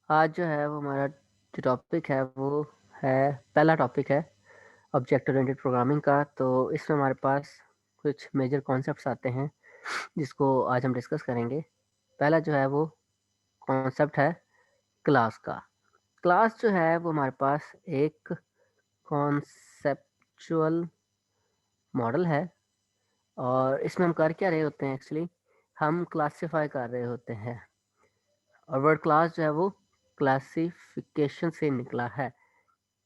आज जो है वो हमारा जो टॉपिक है वो है पहला टॉपिक है ऑब्जेक्ट ओरिएंटेड प्रोग्रामिंग का। तो इसमें हमारे पास कुछ मेजर कॉन्सेप्ट्स आते हैं जिसको आज हम डिस्कस करेंगे। पहला जो है वो कॉन्सेप्ट है क्लास का। क्लास जो है वो हमारे पास एक कॉन्सेप्चुअल मॉडल है और इसमें हम कर क्या रहे होते हैं, एक्चुअली हम क्लासिफाई कर रहे होते हैं। और वर्ड क्लास जो है वो क्लासिफिकेशन से निकला है।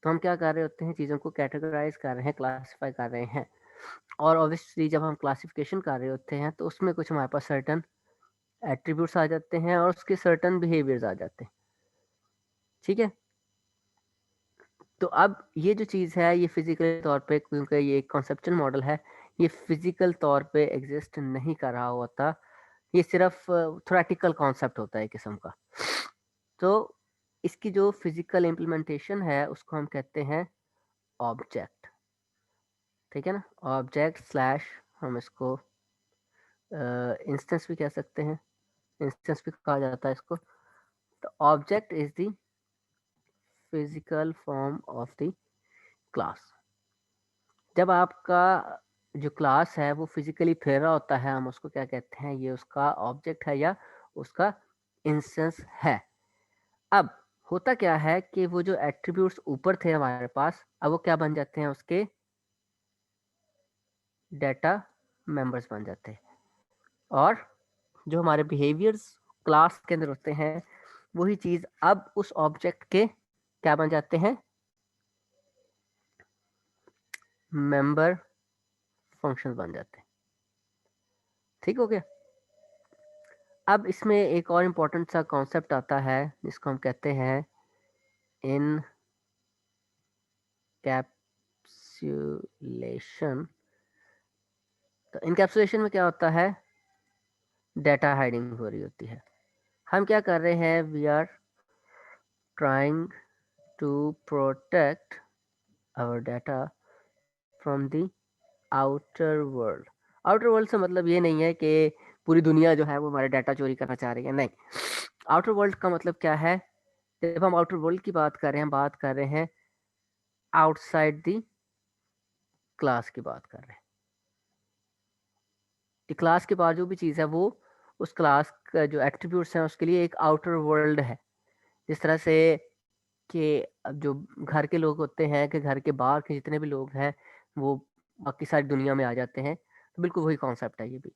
तो हम क्या कर रहे होते हैं, चीज़ों को कैटेगराइज कर रहे हैं, क्लासीफाई कर रहे हैं। और ऑब्वियसली जब हम क्लासिफिकेशन कर रहे होते हैं तो उसमें कुछ हमारे पास सर्टन एट्रीब्यूट्स आ जाते हैं और उसके सर्टन बिहेवियर्स आ जाते हैं। ठीक है, तो अब ये जो चीज़ है ये फिजिकल तौर पे, क्योंकि ये एक कॉन्सेप्चुअल मॉडल है, ये फिजिकल तौर पे एग्जिस्ट नहीं कर रहा होता। ये सिर्फ थ्योरेटिकल कॉन्सेप्ट होता है किस्म का। तो इसकी जो फिजिकल इम्प्लीमेंटेशन है उसको हम कहते हैं ऑब्जेक्ट। ठीक है ना, ऑब्जेक्ट स्लैश हम इसको इंस्टेंस भी कह सकते हैं, इंस्टेंस भी कहा जाता है इसको। तो object is the physical form of the class. जब आपका जो क्लास है वो फिजिकली फैल रहा होता है, हम उसको क्या कहते हैं, ये उसका ऑब्जेक्ट है या उसका इंस्टेंस है। अब होता क्या है कि वो जो एट्रीब्यूट्स ऊपर थे हमारे पास, अब वो क्या बन जाते हैं, उसके डेटा मेंबर्स बन जाते हैं। और जो हमारे बिहेवियर्स क्लास के अंदर होते हैं वही चीज़ अब उस ऑब्जेक्ट के क्या बन जाते हैं, मेंबर फंक्शन बन जाते हैं। ठीक हो गया। अब इसमें एक और इम्पोर्टेंट सा कॉन्सेप्ट आता है जिसको हम कहते हैं इनकैप्सुलेशन। तो इनकैप्सुलेशन में क्या होता है, डेटा हाइडिंग हो रही होती है। हम क्या कर रहे हैं, we are trying to protect our data from the outer world. Outer world से मतलब ये नहीं है कि पूरी दुनिया जो है वो हमारे डाटा चोरी करना चाह रही है, नहीं। आउटर वर्ल्ड का मतलब क्या है, जब हम आउटर वर्ल्ड की बात कर रहे हैं, बात कर रहे हैं आउटसाइड द क्लास की बात कर रहे हैं। कि क्लास के बाद जो भी चीज़ है वो उस क्लास का जो एट्रीब्यूट्स हैं उसके लिए एक आउटर वर्ल्ड है। जिस तरह से कि अब जो घर के लोग होते हैं, कि घर के बाहर के जितने भी लोग हैं वो बाकी सारी दुनिया में आ जाते हैं, तो बिल्कुल वही कॉन्सेप्ट है ये भी।